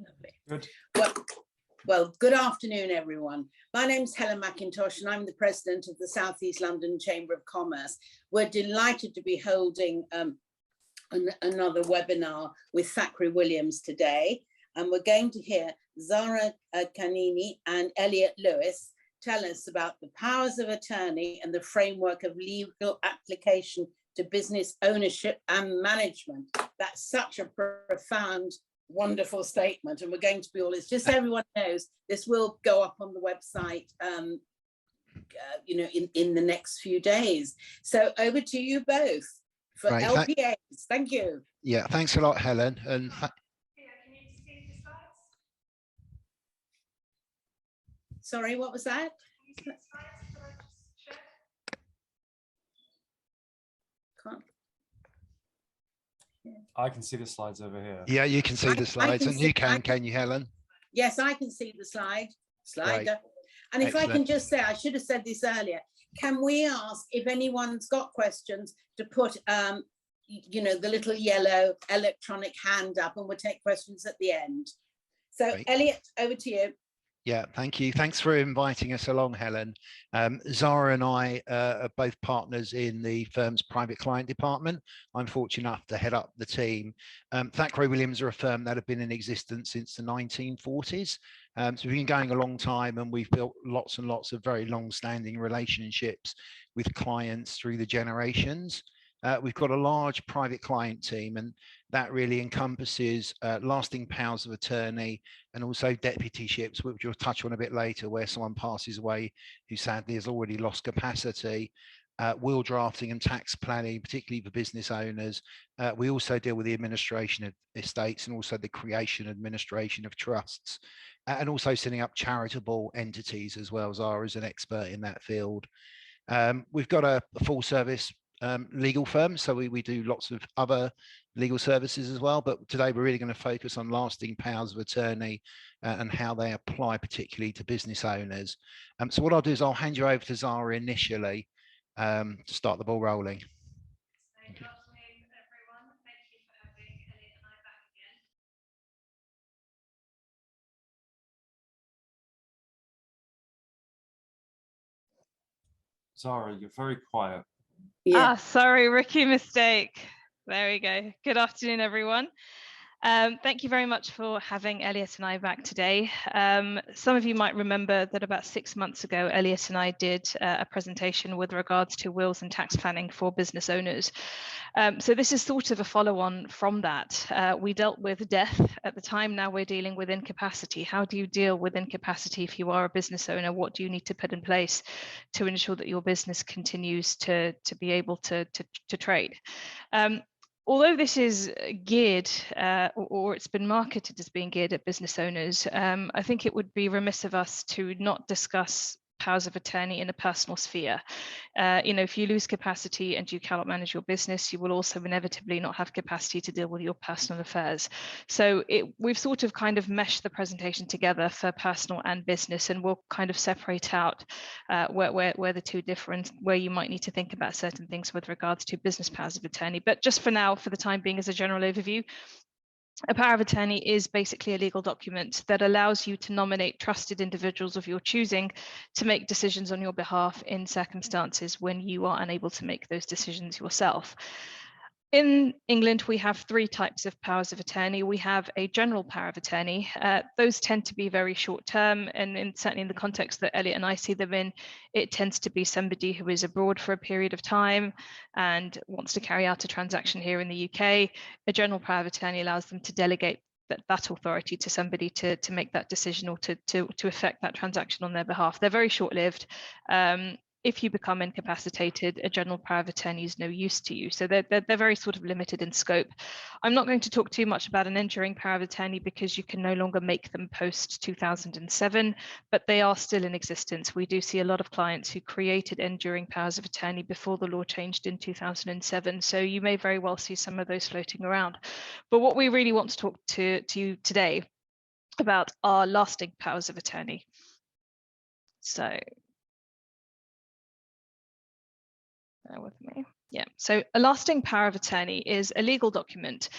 Lovely. Good. Well, good afternoon, everyone. My name's Helen McIntosh, and I'm the president of the South East London Chamber of Commerce. We're delighted to be holding another webinar with Thackray Williams today, and we're going to hear Zara Kanini and Elliot Lewis tell us about the powers of attorney and the framework of legal application to business ownership and management. That's such a profound, wonderful statement, and we're going to be all, it's just so everyone knows, this will go up on the website you know, in the next few days. So over to you both for Right, LPAs. Thank you. Yeah, thanks a lot, Helen. And Can you see the slides? Sorry, what was that? Can you see the slides that I just shared? Can't. I can see the slides over here. yeah, you can see the slides, and you can you, Helen? Yes, I can see the slide. Right. And if Excellent. I can just say, I should have said this earlier, can we ask if anyone's got questions to put, you know, the little yellow electronic hand up, and we'll take questions at the end. So Great. Elliot, over to you. Yeah, thank you. Thanks for inviting us along, Helen. Zara and I are both partners in the firm's private client department. I'm fortunate enough to head up the team. Thackray Williams are a firm that have been in existence since the 1940s. So we've been going a long time, and we've built lots and lots of very long-standing relationships with clients through the generations. We've got a large private client team, and that really encompasses lasting powers of attorney and also deputyships, which we'll touch on a bit later, where someone passes away who sadly has already lost capacity, will drafting and tax planning, particularly for business owners. We also deal with the administration of estates and also the creation and administration of trusts, and also setting up charitable entities as well. Zara is an expert in that field. We've got a full service legal firm, so we do lots of other legal services as well, but today we're really going to focus on lasting powers of attorney and how they apply particularly to business owners. So what I'll do is I'll hand you over to Zara initially to start the ball rolling. Good afternoon, everyone. Thank you for having Elliot and I back again. Zara, you're very quiet. Yeah. Sorry, rookie mistake. There we go. Good afternoon, everyone. Thank you very much for having Elliot and I back today. Some of you might remember that about 6 months ago, Elliot and I did a presentation with regards to wills and tax planning for business owners. So this is sort of a follow-on from that. We dealt with death at the time. Now we're dealing with incapacity. How do you deal with incapacity if you are a business owner? What do you need to put in place to ensure that your business continues to be able to trade? Although this is geared, or it's been marketed as being geared at business owners, I think it would be remiss of us to not discuss powers of attorney in a personal sphere. You know, if you lose capacity and you cannot manage your business, you will also inevitably not have capacity to deal with your personal affairs. So we've sort of kind of meshed the presentation together for personal and business, and we'll kind of separate out where the two different, where you might need to think about certain things with regards to business powers of attorney. But just for now, for the time being, as a general overview, a power of attorney is basically a legal document that allows you to nominate trusted individuals of your choosing to make decisions on your behalf in circumstances when you are unable to make those decisions yourself. In England, we have 3 types of powers of attorney. We have a general power of attorney. Those tend to be very short term, and certainly in the context that Elliot and I see them in, it tends to be somebody who is abroad for a period of time and wants to carry out a transaction here in the UK. A general power of attorney allows them to delegate that authority to somebody to make that decision or to effect that transaction on their behalf. They're very short-lived. If you become incapacitated, a general power of attorney is no use to you. So they're very sort of limited in scope. I'm not going to talk too much about an enduring power of attorney because you can no longer make them post 2007, but they are still in existence. We do see a lot of clients who created enduring powers of attorney before the law changed in 2007. So you may very well see some of those floating around. But what we really want to talk to you today about are lasting powers of attorney. So bear with me. Yeah, so a lasting power of attorney is a legal document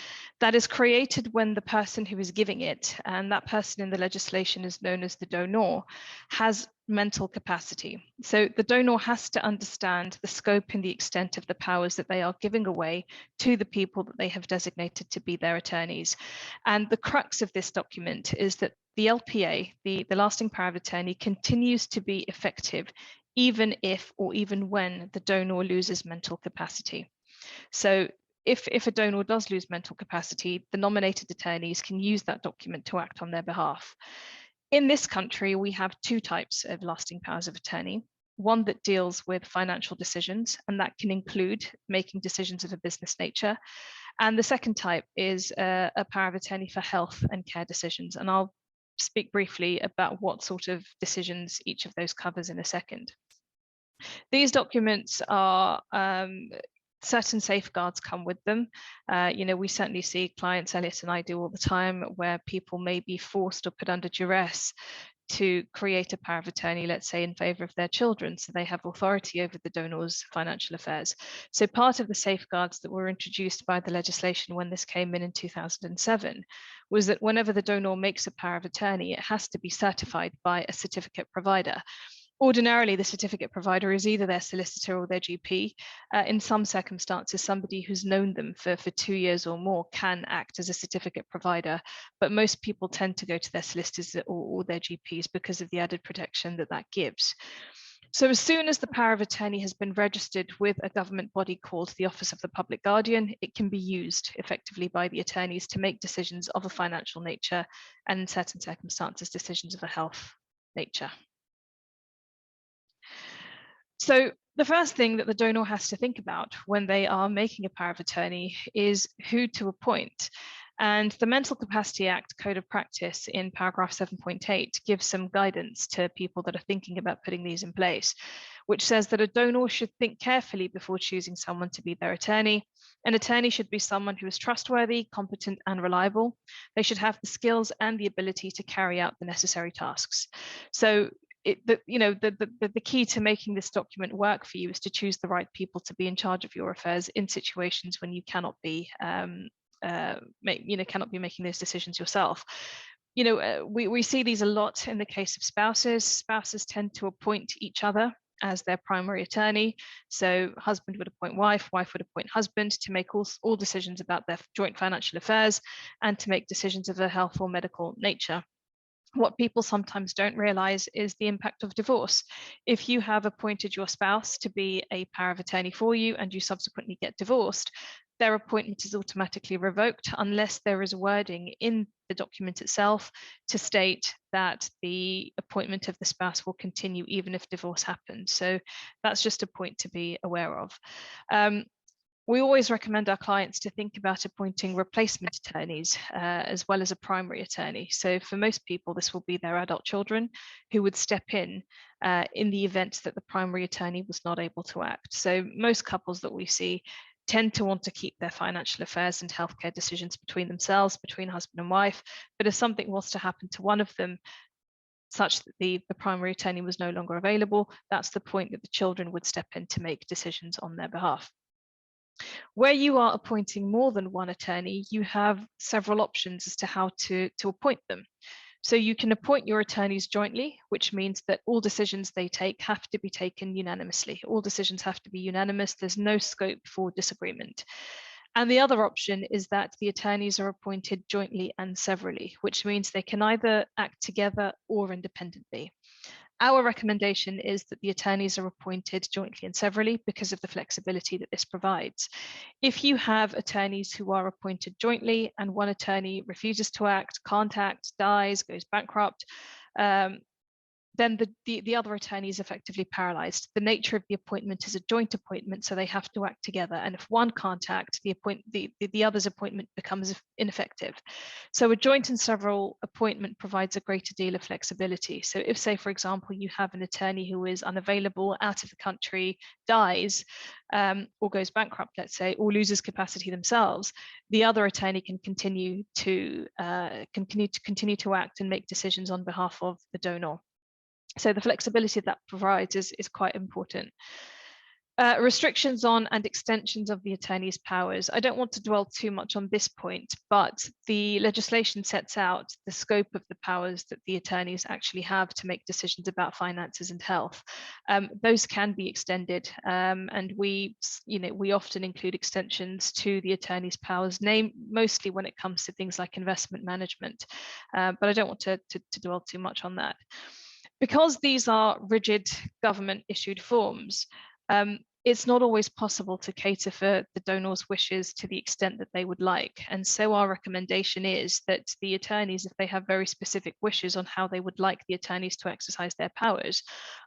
that is created when the person who is giving it, and that person in the legislation is known as the donor, has mental capacity. So the donor has to understand the scope and the extent of the powers that they are giving away to the people that they have designated to be their attorneys. And the crux of this document is that the LPA, the lasting power of attorney, continues to be effective even if or even when the donor loses mental capacity. So if a donor does lose mental capacity, the nominated attorneys can use that document to act on their behalf. In this country, we have two types of lasting powers of attorney. One that deals with financial decisions, and that can include making decisions of a business nature. And the second type is a power of attorney for health and care decisions. And I'll speak briefly about what sort of decisions each of those covers in a second. These documents are certain safeguards come with them. We certainly see clients, Elliot and I do all the time, where people may be forced or put under duress to create a power of attorney, let's say, in favor of their children, so they have authority over the donor's financial affairs. So part of the safeguards that were introduced by the legislation when this came in 2007 was that whenever the donor makes a power of attorney, it has to be certified by a certificate provider. Ordinarily, the certificate provider is either their solicitor or their GP. In some circumstances, somebody who's known them for 2 years or more can act as a certificate provider, but most people tend to go to their solicitors or their GPs because of the added protection that gives. So as soon as the power of attorney has been registered with a government body called the Office of the Public Guardian, it can be used effectively by the attorneys to make decisions of a financial nature and in certain circumstances, decisions of a health nature. So the first thing that the donor has to think about when they are making a power of attorney is who to appoint. And the Mental Capacity Act Code of Practice in paragraph 7.8 gives some guidance to people that are thinking about putting these in place, which says that a donor should think carefully before choosing someone to be their attorney. An attorney should be someone who is trustworthy, competent, and reliable. They should have the skills and the ability to carry out the necessary tasks. So the key to making this document work for you is to choose the right people to be in charge of your affairs in situations when you cannot be making those decisions yourself. We see these a lot in the case of spouses. Spouses tend to appoint each other as their primary attorney. So husband would appoint wife, wife would appoint husband to make all decisions about their joint financial affairs and to make decisions of a health or medical nature. What people sometimes don't realize is the impact of divorce. If you have appointed your spouse to be a power of attorney for you and you subsequently get divorced, their appointment is automatically revoked unless there is wording in the document itself to state that the appointment of the spouse will continue even if divorce happens. So that's just a point to be aware of. We always recommend our clients to think about appointing replacement attorneys as well as a primary attorney. So for most people, this will be their adult children who would step in the event that the primary attorney was not able to act. So most couples that we see tend to want to keep their financial affairs and healthcare decisions between themselves, between husband and wife. But if something was to happen to one of them, such that the primary attorney was no longer available, that's the point that the children would step in to make decisions on their behalf. Where you are appointing more than one attorney, you have several options as to how to appoint them. So you can appoint your attorneys jointly, which means that all decisions they take have to be taken unanimously. All decisions have to be unanimous. There's no scope for disagreement. And the other option is that the attorneys are appointed jointly and severally, which means they can either act together or independently. Our recommendation is that the attorneys are appointed jointly and severally because of the flexibility that this provides. If you have attorneys who are appointed jointly and one attorney refuses to act, can't act, dies, goes bankrupt, then the other attorney is effectively paralyzed. The nature of the appointment is a joint appointment, so they have to act together. And if one can't act, the other's appointment becomes ineffective. So a joint and several appointment provides a greater deal of flexibility. So if, say, for example, you have an attorney who is unavailable, out of the country, dies, or goes bankrupt, let's say, or loses capacity themselves, the other attorney can continue to act and make decisions on behalf of the donor. So the flexibility that provides is quite important. Restrictions on and extensions of the attorney's powers. I don't want to dwell too much on this point, but the legislation sets out the scope of the powers that the attorneys actually have to make decisions about finances and health. Those can be extended, and we often include extensions to the attorney's powers, mostly when it comes to things like investment management. But I don't want to dwell too much on that. Because these are rigid government issued forms, it's not always possible to cater for the donor's wishes to the extent that they would like. And so our recommendation is that the attorneys, if they have very specific wishes on how they would like the attorneys to exercise their powers,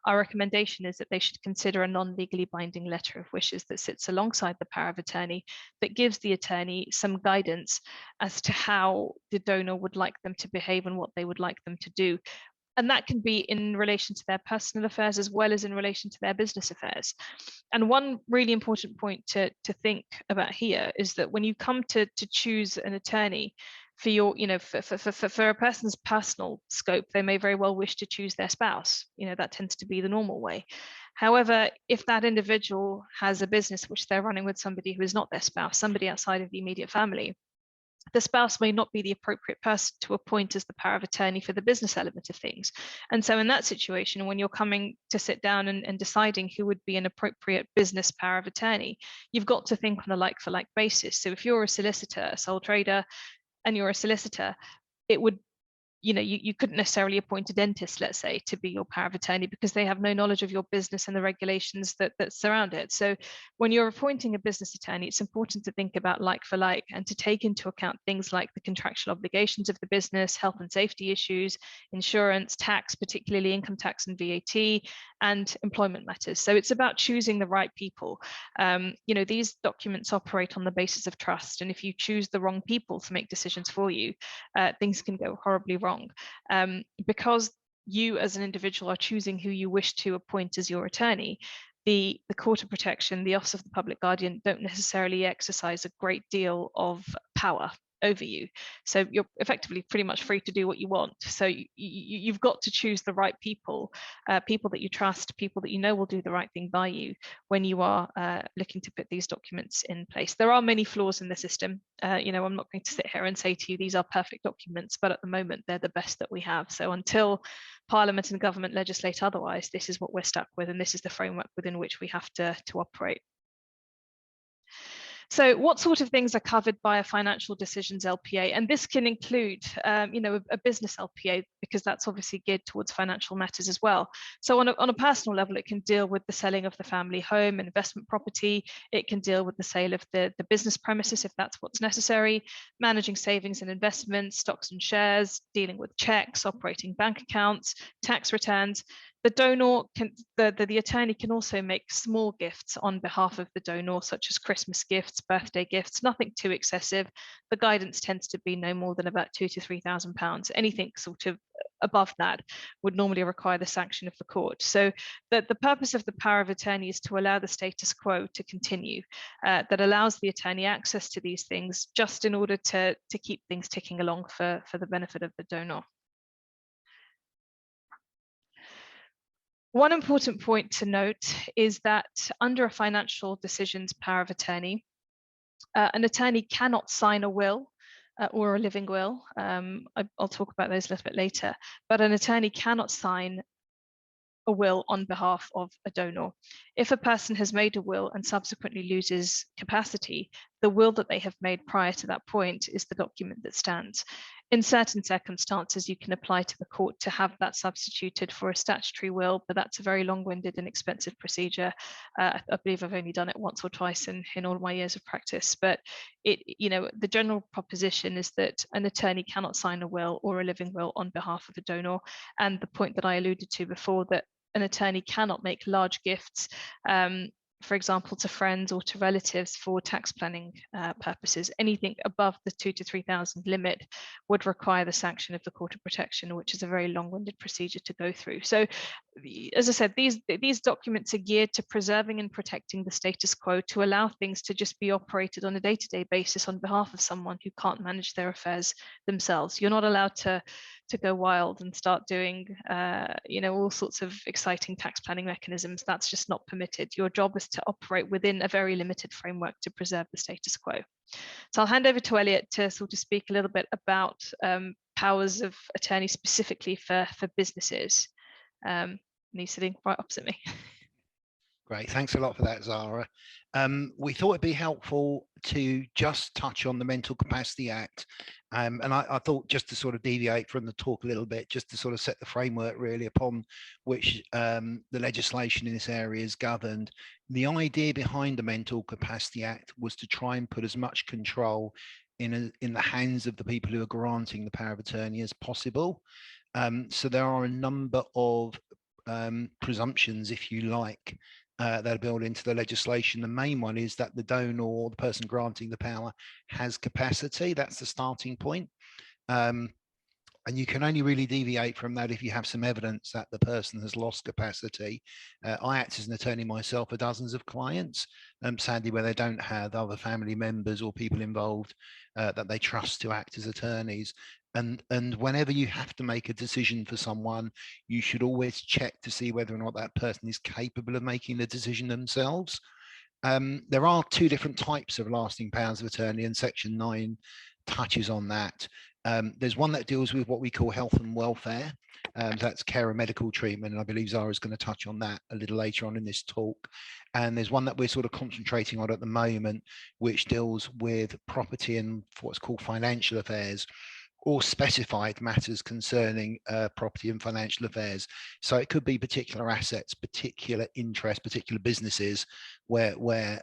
our recommendation is that they should consider a non-legally binding letter of wishes that sits alongside the power of attorney that gives the attorney some guidance as to how the donor would like them to behave and what they would like them to do. And that can be in relation to their personal affairs as well as in relation to their business affairs. And one really important point to think about here is that when you come to choose an attorney for your, for a person's personal scope, they may very well wish to choose their spouse. That tends to be the normal way. However, if that individual has a business which they're running with somebody who is not their spouse, somebody outside of the immediate family, the spouse may not be the appropriate person to appoint as the power of attorney for the business element of things. And so in that situation, when you're coming to sit down and deciding who would be an appropriate business power of attorney, you've got to think on a like-for-like basis. So if you're a solicitor, a sole trader, and you're a solicitor, it would, you couldn't necessarily appoint a dentist, let's say, to be your power of attorney because they have no knowledge of your business and the regulations that surround it. So when you're appointing a business attorney, it's important to think about like for like and to take into account things like the contractual obligations of the business, health and safety issues, insurance, tax, particularly income tax and VAT, and employment matters. So it's about choosing the right people. These documents operate on the basis of trust. And if you choose the wrong people to make decisions for you, things can go horribly wrong. Because you as an individual are choosing who you wish to appoint as your attorney, the Court of Protection, the Office of the Public Guardian don't necessarily exercise a great deal of power over you. So you're effectively pretty much free to do what you want. So you've got to choose the right people, people that you trust, people that you know will do the right thing by you when you are looking to put these documents in place. There are many flaws in the system. I'm not going to sit here and say to you these are perfect documents, but at the moment they're the best that we have. So until Parliament and government legislate otherwise, this is what we're stuck with, and this is the framework within which we have to operate. So what sort of things are covered by a financial decisions LPA? And this can include, a business LPA, because that's obviously geared towards financial matters as well. So on a personal level, it can deal with the selling of the family home and investment property. It can deal with the sale of the business premises, if that's what's necessary, managing savings and investments, stocks and shares, dealing with checks, operating bank accounts, tax returns. The donor the attorney can also make small gifts on behalf of the donor, such as Christmas gifts, birthday gifts, nothing too excessive. The guidance tends to be no more than about £2,000 to £3,000. Anything sort of above that would normally require the sanction of the court. So the purpose of the power of attorney is to allow the status quo to continue, that allows the attorney access to these things just in order to keep things ticking along for the benefit of the donor. One important point to note is that under a financial decisions power of attorney, an attorney cannot sign a will or a living will. I'll talk about those a little bit later, but an attorney cannot sign a will on behalf of a donor. If a person has made a will and subsequently loses capacity, the will that they have made prior to that point is the document that stands. In certain circumstances, you can apply to the court to have that substituted for a statutory will, but that's a very long-winded and expensive procedure. I believe I've only done it once or twice in all my years of practice, but the general proposition is that an attorney cannot sign a will or a living will on behalf of a donor. And the point that I alluded to before, that an attorney cannot make large gifts, for example, to friends or to relatives for tax planning purposes. Anything above the 2,000 to 3,000 limit would require the sanction of the Court of Protection, which is a very long-winded procedure to go through. So, as I said, these documents are geared to preserving and protecting the status quo, to allow things to just be operated on a day-to-day basis on behalf of someone who can't manage their affairs themselves. You're not allowed to to go wild and start doing, all sorts of exciting tax planning mechanisms. That's just not permitted. Your job is to operate within a very limited framework to preserve the status quo. So I'll hand over to Elliot to sort of speak a little bit about powers of attorney specifically for businesses. And he's sitting right opposite me. Great, thanks a lot for that, Zara. We thought it'd be helpful to just touch on the Mental Capacity Act. And I thought just to sort of deviate from the talk a little bit, just to sort of set the framework really upon which the legislation in this area is governed. The idea behind the Mental Capacity Act was to try and put as much control in the hands of the people who are granting the power of attorney as possible. So there are a number of presumptions, if you like, that are built into the legislation. The main one is that the donor or the person granting the power has capacity. That's the starting point. And you can only really deviate from that if you have some evidence that the person has lost capacity. I act as an attorney myself for dozens of clients, sadly, where they don't have other family members or people involved that they trust to act as attorneys. And whenever you have to make a decision for someone, you should always check to see whether or not that person is capable of making the decision themselves. There are two different types of lasting powers of attorney, and Section 9 touches on that. There's one that deals with what we call health and welfare. That's care and medical treatment, and I believe Zara is going to touch on that a little later on in this talk. And there's one that we're sort of concentrating on at the moment, which deals with property and what's called financial affairs, or specified matters concerning property and financial affairs. So it could be particular assets, particular interests, particular businesses where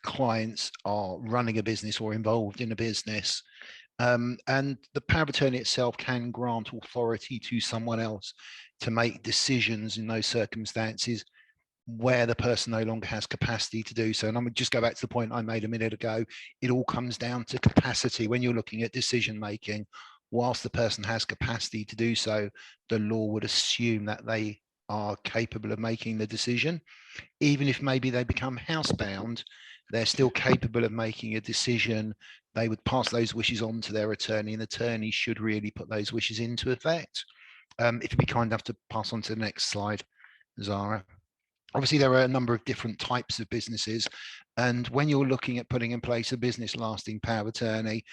clients are running a business or involved in a business. And the power of attorney itself can grant authority to someone else to make decisions in those circumstances where the person no longer has capacity to do so. And I'm going to just go back to the point I made a minute ago. It all comes down to capacity. When you're looking at decision making, whilst the person has capacity to do so, the law would assume that they are capable of making the decision. Even if maybe they become housebound, they're still capable of making a decision. They would pass those wishes on to their attorney, and the attorney should really put those wishes into effect. If you'd be kind enough to pass on to the next slide, Zara. Obviously, there are a number of different types of businesses. And when you're looking at putting in place a business lasting power of attorney,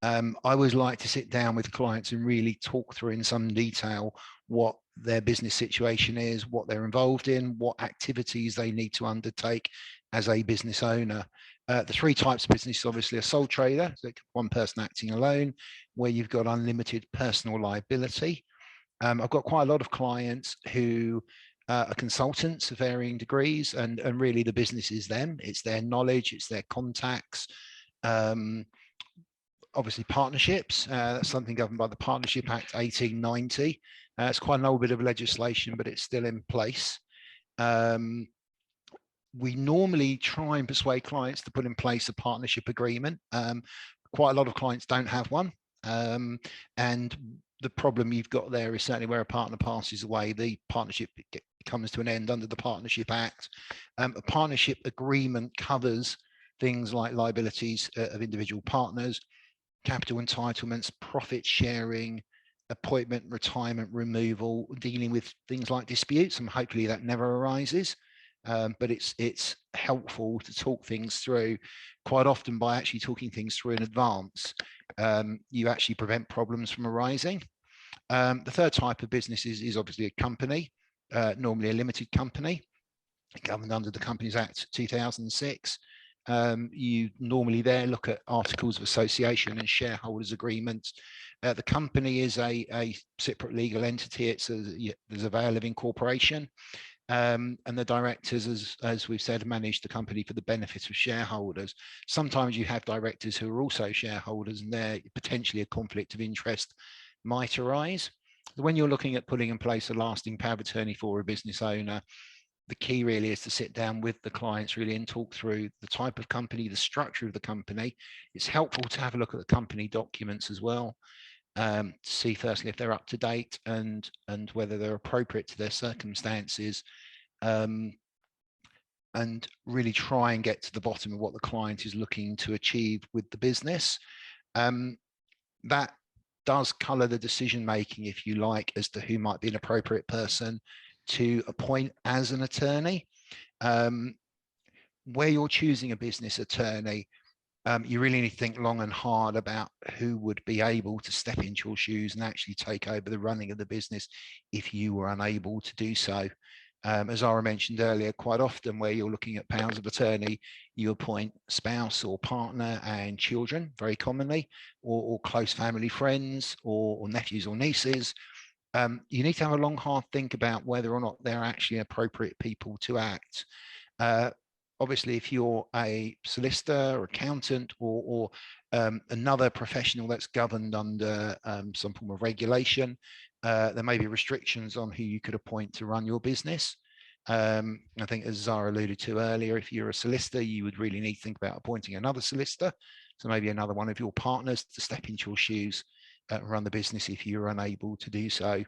I always like to sit down with clients and really talk through in some detail what their business situation is, what they're involved in, what activities they need to undertake as a business owner. The three types of business, obviously, a sole trader, so one person acting alone, where you've got unlimited personal liability. I've got quite a lot of clients who are consultants of varying degrees, and really the business is them. It's their knowledge, it's their contacts. Obviously partnerships, that's something governed by the Partnership Act 1890. It's quite an old bit of legislation, but it's still in place. We normally try and persuade clients to put in place a partnership agreement. Quite a lot of clients don't have one. And the problem you've got there is certainly where a partner passes away, the partnership comes to an end under the Partnership Act. A partnership agreement covers things like liabilities of individual partners, capital entitlements, profit sharing, appointment, retirement, removal, dealing with things like disputes, and hopefully that never arises. But it's helpful to talk things through. Quite often, by actually talking things through in advance, you actually prevent problems from arising. The third type of business is obviously a company, normally a limited company, governed under the Companies Act 2006. You normally there look at articles of association and shareholders agreements. The company is a separate legal entity. There's a veil of incorporation. And the directors, as we've said, manage the company for the benefit of shareholders. Sometimes you have directors who are also shareholders, and there potentially a conflict of interest might arise. When you're looking at putting in place a lasting power of attorney for a business owner, the key really is to sit down with the clients really and talk through the type of company, the structure of the company. It's helpful to have a look at the company documents as well, to see firstly if they're up to date and whether they're appropriate to their circumstances, and really try and get to the bottom of what the client is looking to achieve with the business. That does colour the decision making, if you like, as to who might be an appropriate person to appoint as an attorney. Where you're choosing a business attorney, you really need to think long and hard about who would be able to step into your shoes and actually take over the running of the business if you were unable to do so. As Zara mentioned earlier, quite often where you're looking at powers of attorney, you appoint spouse or partner and children, very commonly, or close family friends, or nephews or nieces. You need to have a long, hard think about whether or not they're actually appropriate people to act. Obviously, if you're a solicitor or accountant or another professional that's governed under some form of regulation, there may be restrictions on who you could appoint to run your business. I think, as Zara alluded to earlier, if you're a solicitor, you would really need to think about appointing another solicitor. So maybe another one of your partners to step into your shoes and run the business if you're unable to do so.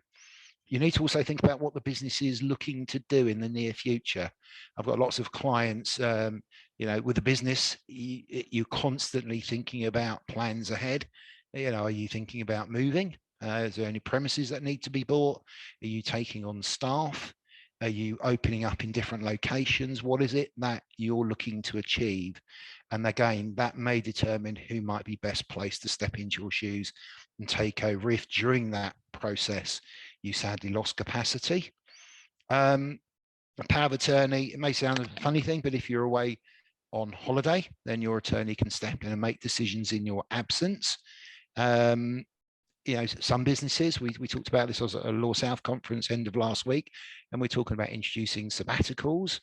You need to also think about what the business is looking to do in the near future. I've got lots of clients, with the business, you're constantly thinking about plans ahead. Are you thinking about moving? Is there any premises that need to be bought? Are you taking on staff? Are you opening up in different locations? What is it that you're looking to achieve? And again, that may determine who might be best placed to step into your shoes and take over if during that process you sadly lost capacity. A power of attorney, it may sound a funny thing, but if you're away on holiday, then your attorney can step in and make decisions in your absence. Some businesses, we talked about this, I was at a Law South conference end of last week, and we're talking about introducing sabbaticals.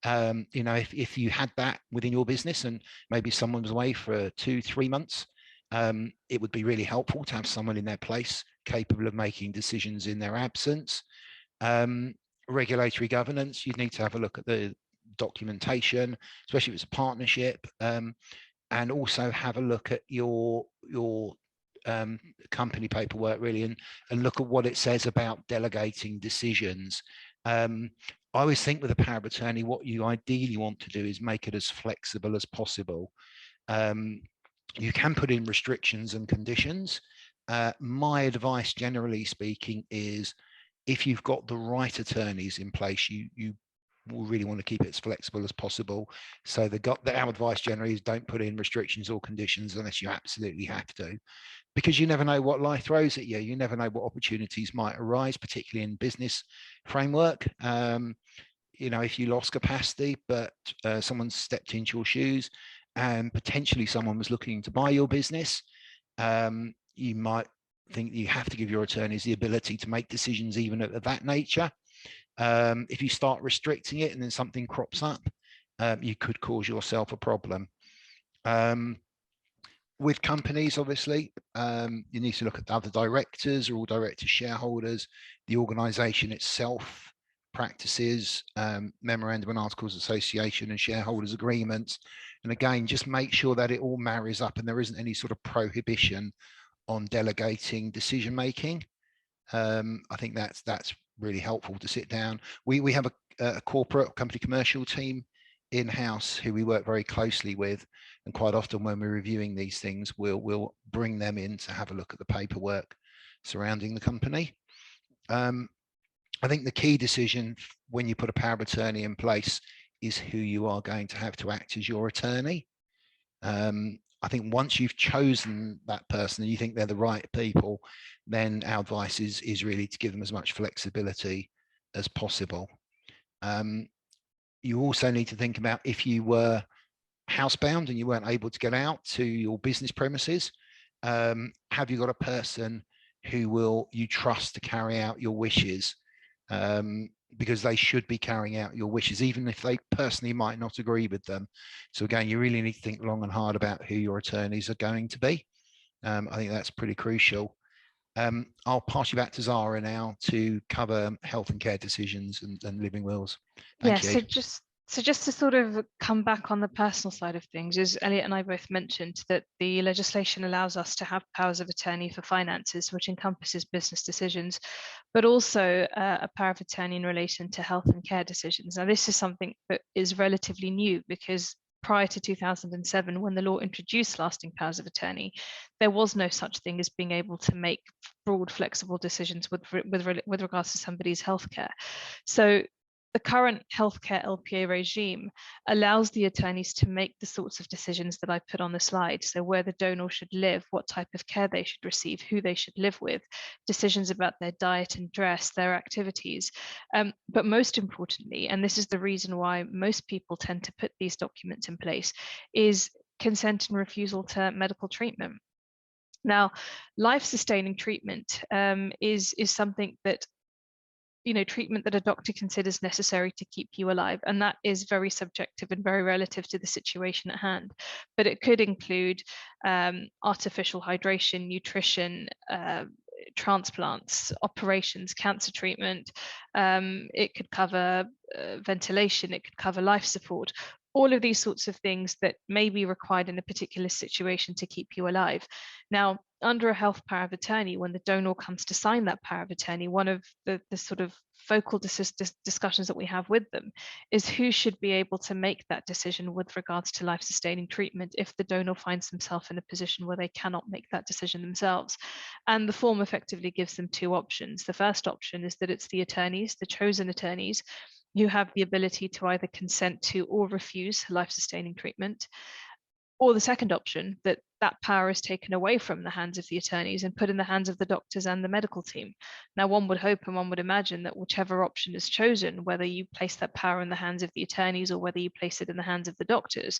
If you had that within your business and maybe someone was away for 2-3 months, it would be really helpful to have someone in their place capable of making decisions in their absence. Regulatory governance, you'd need to have a look at the documentation, especially if it's a partnership, and also have a look at your company paperwork really, and look at what it says about delegating decisions. I always think with a power of attorney, what you ideally want to do is make it as flexible as possible. You can put in restrictions and conditions. My advice, generally speaking, is if you've got the right attorneys in place, you will really want to keep it as flexible as possible. So our advice generally is don't put in restrictions or conditions unless you absolutely have to, because you never know what life throws at you. You never know what opportunities might arise, particularly in business framework. If you lost capacity, but someone stepped into your shoes and potentially someone was looking to buy your business, you might think you have to give your attorneys the ability to make decisions even of that nature. If you start restricting it and then something crops up, you could cause yourself a problem. With companies, obviously, you need to look at the other directors or all directors, shareholders, the organization itself, practices, memorandum and articles of association and shareholders agreements. And again, just make sure that it all marries up and there isn't any sort of prohibition on delegating decision making. I think that's really helpful to sit down. We have a corporate company commercial team in-house who we work very closely with, and quite often when we're reviewing these things, we'll bring them in to have a look at the paperwork surrounding the company. I think the key decision when you put a power of attorney in place is who you are going to have to act as your attorney. I think once you've chosen that person and you think they're the right people, then our advice is really to give them as much flexibility as possible. You also need to think about if you were housebound and you weren't able to get out to your business premises, have you got a person who you trust to carry out your wishes? Because they should be carrying out your wishes, even if they personally might not agree with them. So again, you really need to think long and hard about who your attorneys are going to be. I think that's pretty crucial. I'll pass you back to Zara now to cover health and care decisions and living wills. Thank you. So just to sort of come back on the personal side of things, as Elliot and I both mentioned, that the legislation allows us to have powers of attorney for finances, which encompasses business decisions, but also a power of attorney in relation to health and care decisions. Now, this is something that is relatively new because prior to 2007, when the law introduced lasting powers of attorney, there was no such thing as being able to make broad, flexible decisions with regards to somebody's healthcare. So the current healthcare LPA regime allows the attorneys to make the sorts of decisions that I put on the slide. So where the donor should live, what type of care they should receive, who they should live with, decisions about their diet and dress, their activities. But most importantly, and this is the reason why most people tend to put these documents in place, is consent and refusal to medical treatment. Now, life-sustaining treatment is something that, treatment that a doctor considers necessary to keep you alive. And that is very subjective and very relative to the situation at hand. But it could include artificial hydration, nutrition, transplants, operations, cancer treatment. It could cover ventilation, it could cover life support. All of these sorts of things that may be required in a particular situation to keep you alive. Now, under a health power of attorney, when the donor comes to sign that power of attorney, one of the sort of focal discussions that we have with them is who should be able to make that decision with regards to life-sustaining treatment if the donor finds themselves in a position where they cannot make that decision themselves. And the form effectively gives them two options. The first option is that it's the attorneys, the chosen attorneys, who have the ability to either consent to or refuse life-sustaining treatment, or the second option, that that power is taken away from the hands of the attorneys and put in the hands of the doctors and the medical team. Now, one would hope and one would imagine that whichever option is chosen, whether you place that power in the hands of the attorneys or whether you place it in the hands of the doctors,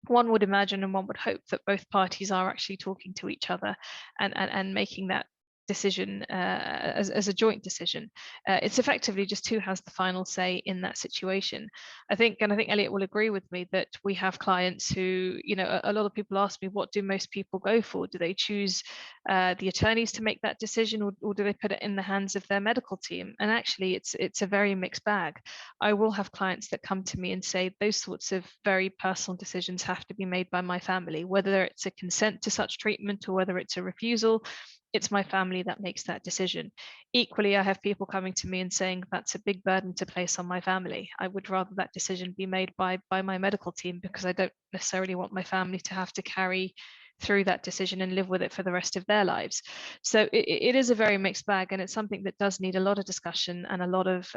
one would imagine and one would hope that both parties are actually talking to each other and making that decision as a joint decision. It's effectively just who has the final say in that situation. I think Elliot will agree with me that we have clients who, a lot of people ask me, what do most people go for? Do they choose the attorneys to make that decision, or do they put it in the hands of their medical team? And actually, it's a very mixed bag. I will have clients that come to me and say those sorts of very personal decisions have to be made by my family, whether it's a consent to such treatment or whether it's a refusal. It's my family that makes that decision. Equally, I have people coming to me and saying that's a big burden to place on my family. I would rather that decision be made by my medical team, because I don't necessarily want my family to have to carry through that decision and live with it for the rest of their lives. So it is a very mixed bag, and it's something that does need a lot of discussion and a lot of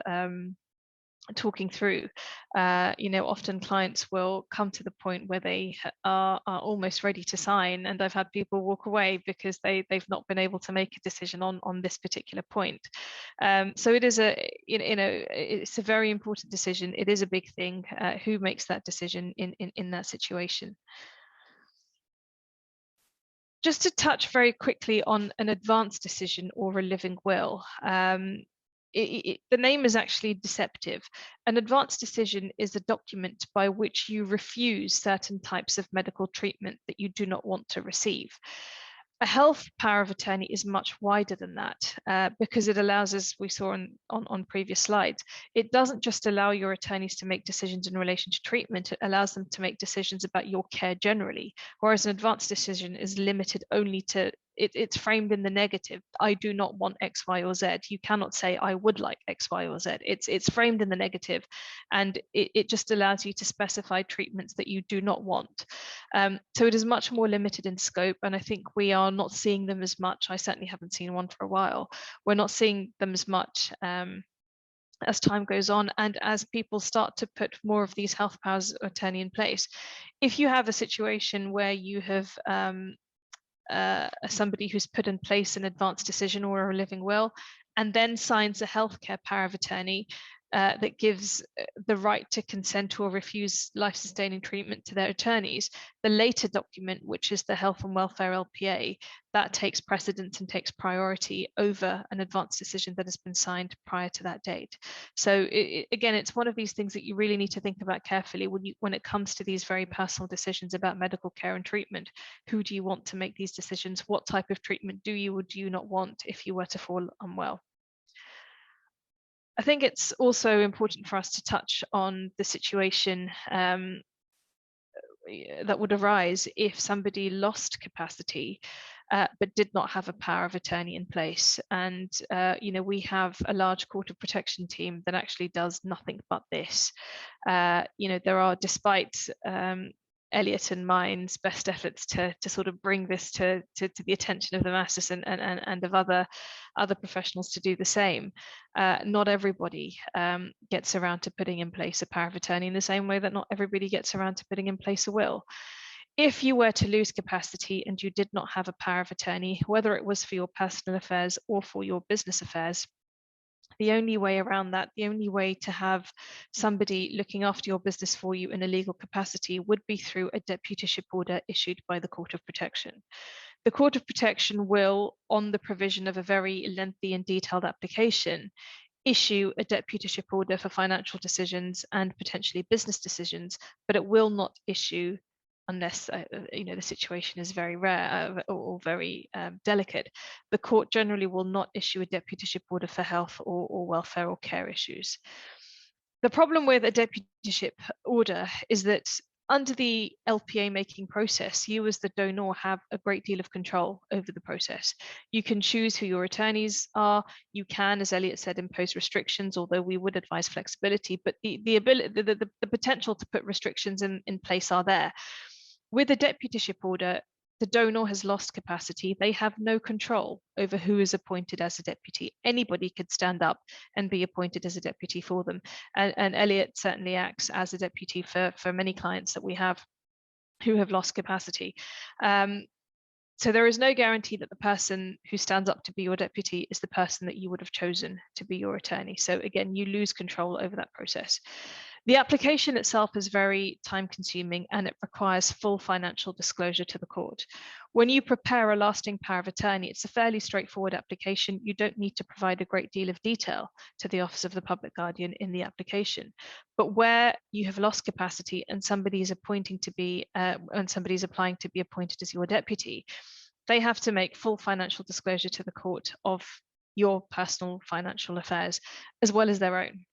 talking through. Often clients will come to the point where they are almost ready to sign, and I've had people walk away because they've not been able to make a decision on this particular point. So it is it's a very important decision. It is a big thing. Who makes that decision in that situation? Just to touch very quickly on an advance decision or a living will. The name is actually deceptive. An advance decision is a document by which you refuse certain types of medical treatment that you do not want to receive. A health power of attorney is much wider than that, because it allows, as we saw on previous slides, it doesn't just allow your attorneys to make decisions in relation to treatment, it allows them to make decisions about your care generally, whereas an advance decision is limited only to, it's framed in the negative. I do not want X, Y, or Z. You cannot say I would like X, Y, or Z. It's framed in the negative, and it just allows you to specify treatments that you do not want. So it is much more limited in scope, and I think we are not seeing them as much. I certainly haven't seen one for a while. We're not seeing them as much as time goes on, and as people start to put more of these health powers of attorney in place. If you have a situation where you have somebody who's put in place an advance decision or a living will, and then signs a healthcare power of attorney that gives the right to consent or refuse life-sustaining treatment to their attorneys, the later document, which is the Health and Welfare LPA, that takes precedence and takes priority over an advance decision that has been signed prior to that date. So again, it's one of these things that you really need to think about carefully when it comes to these very personal decisions about medical care and treatment. Who do you want to make these decisions? What type of treatment do you or do you not want if you were to fall unwell? I think it's also important for us to touch on the situation that would arise if somebody lost capacity but did not have a power of attorney in place. And we have a large court of protection team that actually does nothing but this. There are, despite Elliot and mine's best efforts to sort of bring this to the attention of the masses and of other professionals to do the same, not everybody gets around to putting in place a power of attorney in the same way that not everybody gets around to putting in place a will. If you were to lose capacity and you did not have a power of attorney, whether it was for your personal affairs or for your business affairs, the only way around that, the only way to have somebody looking after your business for you in a legal capacity would be through a deputyship order issued by the Court of Protection. The Court of Protection will, on the provision of a very lengthy and detailed application, issue a deputyship order for financial decisions and potentially business decisions, but it will not issue, unless the situation is very rare or very delicate, the court generally will not issue a deputyship order for health or welfare or care issues. The problem with a deputyship order is that under the LPA making process, you as the donor have a great deal of control over the process. You can choose who your attorneys are. You can, as Elliot said, impose restrictions, although we would advise flexibility, but the ability, the potential to put restrictions in place are there. With a deputyship order, the donor has lost capacity. They have no control over who is appointed as a deputy. Anybody could stand up and be appointed as a deputy for them. And Elliot certainly acts as a deputy for many clients that we have who have lost capacity. So there is no guarantee that the person who stands up to be your deputy is the person that you would have chosen to be your attorney. So again, you lose control over that process. The application itself is very time consuming and it requires full financial disclosure to the court. When you prepare a lasting power of attorney, it's a fairly straightforward application. You don't need to provide a great deal of detail to the Office of the Public Guardian in the application. But where you have lost capacity and somebody is appointing to be, and somebody's applying to be appointed as your deputy, they have to make full financial disclosure to the court of your personal financial affairs, as well as their own.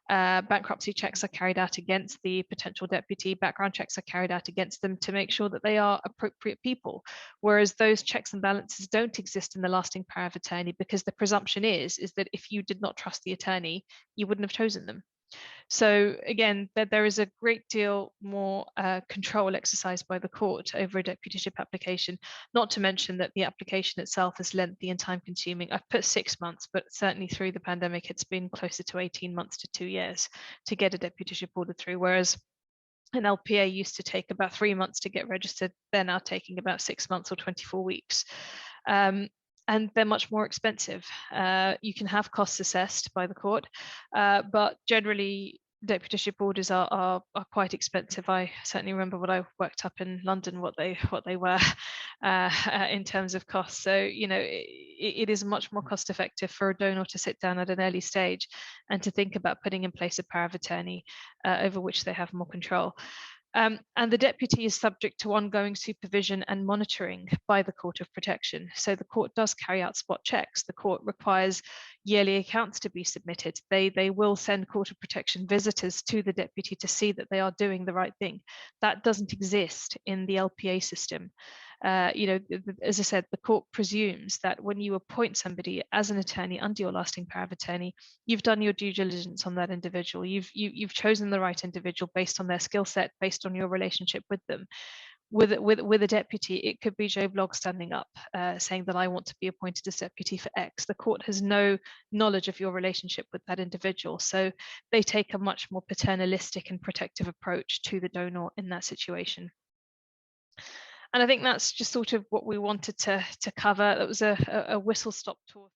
Bankruptcy checks are carried out against the potential deputy, background checks are carried out against them to make sure that they are appropriate people, whereas those checks and balances don't exist in the lasting power of attorney, because the presumption is that if you did not trust the attorney, you wouldn't have chosen them. So again, there is a great deal more control exercised by the court over a deputyship application, not to mention that the application itself is lengthy and time consuming. I've put 6 months, but certainly through the pandemic, it's been closer to 18 months to 2 years to get a deputyship order through, whereas an LPA used to take about 3 months to get registered. They're now taking about 6 months or 24 weeks. And they're much more expensive. You can have costs assessed by the court, but generally deputyship orders are quite expensive. I certainly remember when I worked up in London what they were in terms of costs. So it is much more cost effective for a donor to sit down at an early stage and to think about putting in place a power of attorney over which they have more control. And the deputy is subject to ongoing supervision and monitoring by the Court of Protection. So the court does carry out spot checks. The court requires yearly accounts to be submitted. They will send Court of Protection visitors to the deputy to see that they are doing the right thing. That doesn't exist in the LPA system. As I said, the court presumes that when you appoint somebody as an attorney under your lasting power of attorney, you've done your due diligence on that individual. You've chosen the right individual based on their skill set, based on your relationship with them. With a deputy, it could be Joe Blogg standing up saying that I want to be appointed as deputy for X. The court has no knowledge of your relationship with that individual, so they take a much more paternalistic and protective approach to the donor in that situation. And I think that's just sort of what we wanted to cover. That was a whistle-stop tour.